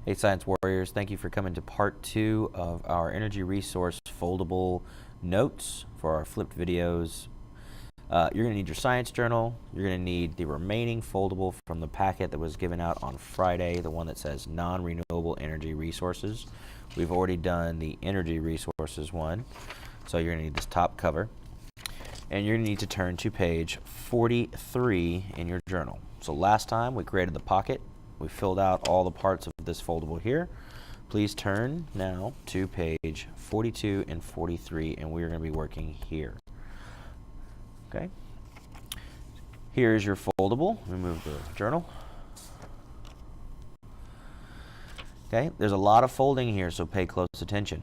Hey Science Warriors, thank you for coming to part 2 of our energy resource foldable notes for our flipped videos. You're going to need your science journal. You're going to need the remaining foldable from the packet that was given out on Friday, the one that says non-renewable energy resources. We've already done the energy resources one, so you're going to need this top cover. And you're going to need to turn to page 43 in your journal. So last time we created the pocket. We filled out all the parts of this foldable here. Please turn now to page 42 and 43, and we're going to be working here. Okay. Here's your foldable. Remove the journal. Okay, there's a lot of folding here, so pay close attention.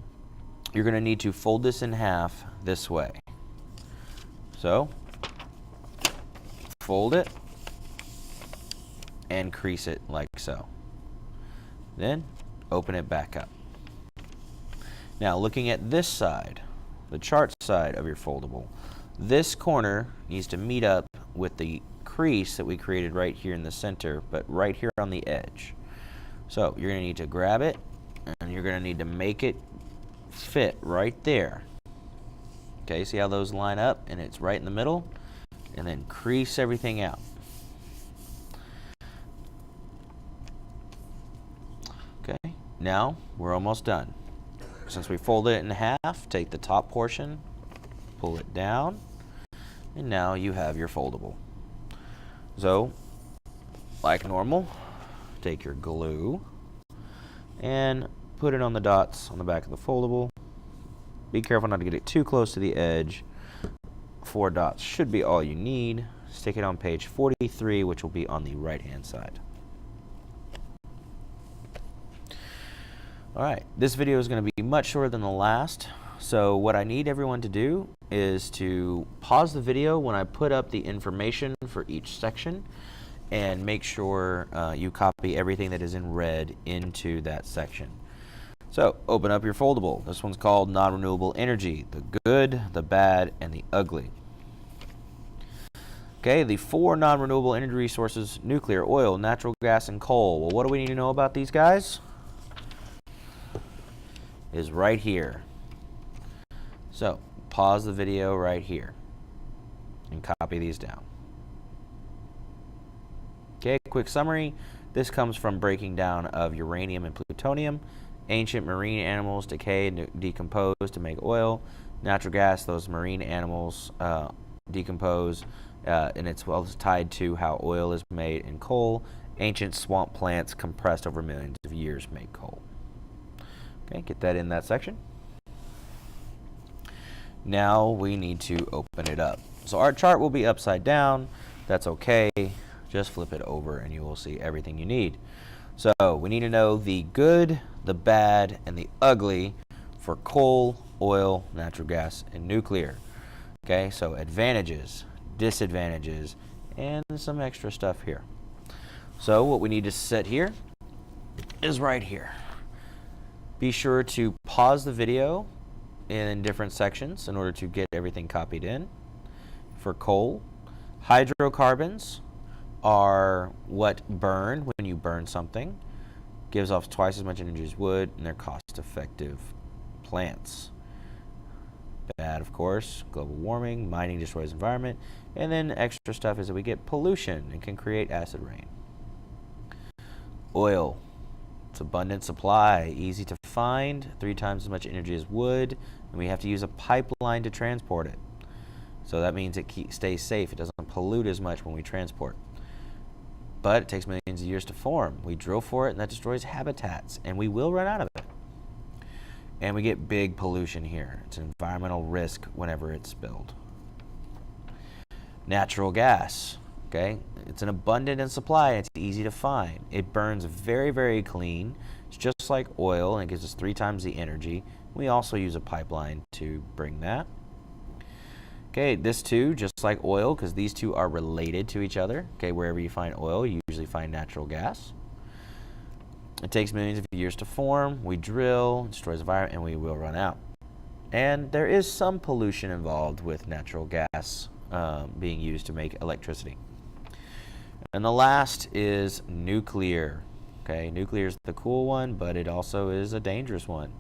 You're going to need to fold this in half this way. So, fold it and crease it like so. Then open it back up. Now looking at this side, the chart side of your foldable, this corner needs to meet up with the crease that we created right here in the center, but right here on the edge. So you're going to need to grab it and you're going to need to make it fit right there. Okay, see how those line up and it's right in the middle? And then crease everything out. Okay, now we're almost done. Since we folded it in half, take the top portion, pull it down, and now you have your foldable. So, like normal, take your glue and put it on the dots on the back of the foldable. Be careful not to get it too close to the edge. 4 dots should be all you need. Stick it on page 43, which will be on the right-hand side. Alright, this video is going to be much shorter than the last, so what I need everyone to do is to pause the video when I put up the information for each section and make sure you copy everything that is in red into that section. So, open up your foldable. This one's called Non-Renewable Energy, the good, the bad, and the ugly. Okay, the 4 non-renewable energy resources: nuclear, oil, natural gas, and coal. Well, what do we need to know about these guys? Is right here. So pause the video right here and copy these down. Okay, quick summary. This comes from breaking down of uranium and plutonium. Ancient marine animals decay and decompose to make oil. Natural gas, those marine animals decompose, and it's well tied to how oil is made. And coal, ancient swamp plants compressed over millions of years make coal. Okay, get that in that section. Now we need to open it up. So our chart will be upside down. That's okay. Just flip it over and you will see everything you need. So we need to know the good, the bad, and the ugly for coal, oil, natural gas, and nuclear. Okay, so advantages, disadvantages, and some extra stuff here. So what we need to set here is right here. Be sure to pause the video in different sections in order to get everything copied in. For coal, hydrocarbons are what burn when you burn something. Gives off twice as much energy as wood, and they're cost-effective plants. Bad, of course, global warming, mining destroys the environment, and then extra stuff is that we get pollution and can create acid rain. Oil. It's abundant supply, easy to find, 3 times as much energy as wood, and we have to use a pipeline to transport it. So that means it stays safe. It doesn't pollute as much when we transport. But it takes millions of years to form. We drill for it, and that destroys habitats, and we will run out of it. And we get big pollution here. It's an environmental risk whenever it's spilled. Natural gas. Okay, it's an abundant in supply and it's easy to find. It burns very, very clean. It's just like oil and it gives us 3 times the energy. We also use a pipeline to bring that. Okay, this too, just like oil, because these two are related to each other. Okay, wherever you find oil, you usually find natural gas. It takes millions of years to form. We drill, it destroys the environment, and we will run out. And there is some pollution involved with natural gas being used to make electricity. And the last is nuclear. Okay, nuclear is the cool one, but it also is a dangerous one.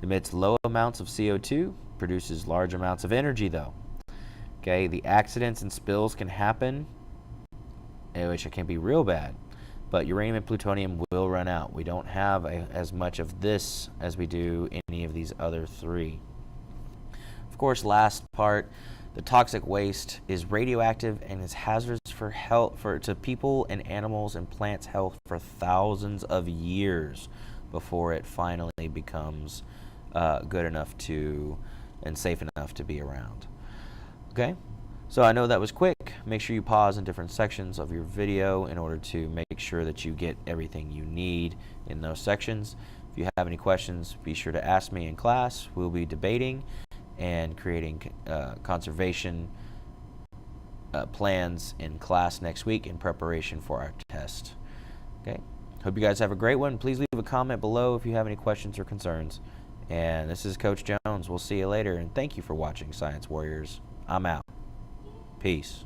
Emits low amounts of CO2, produces large amounts of energy though. Okay, the accidents and spills can happen, which can be real bad, but uranium and plutonium will run out. We don't have as much of this as we do any of these other three. Of course, last part, the toxic waste is radioactive and is hazardous for health to people and animals and plants' health for thousands of years before it finally becomes good enough and safe enough to be around. Okay, so I know that was quick. Make sure you pause in different sections of your video in order to make sure that you get everything you need in those sections. If you have any questions, be sure to ask me in class. We'll be debating and creating conservation plans in class next week in preparation for our test. Okay, hope you guys have a great one. Please leave a comment below if you have any questions or concerns. And this is Coach Jones. We'll see you later, and thank you for watching Science Warriors. I'm out. Peace.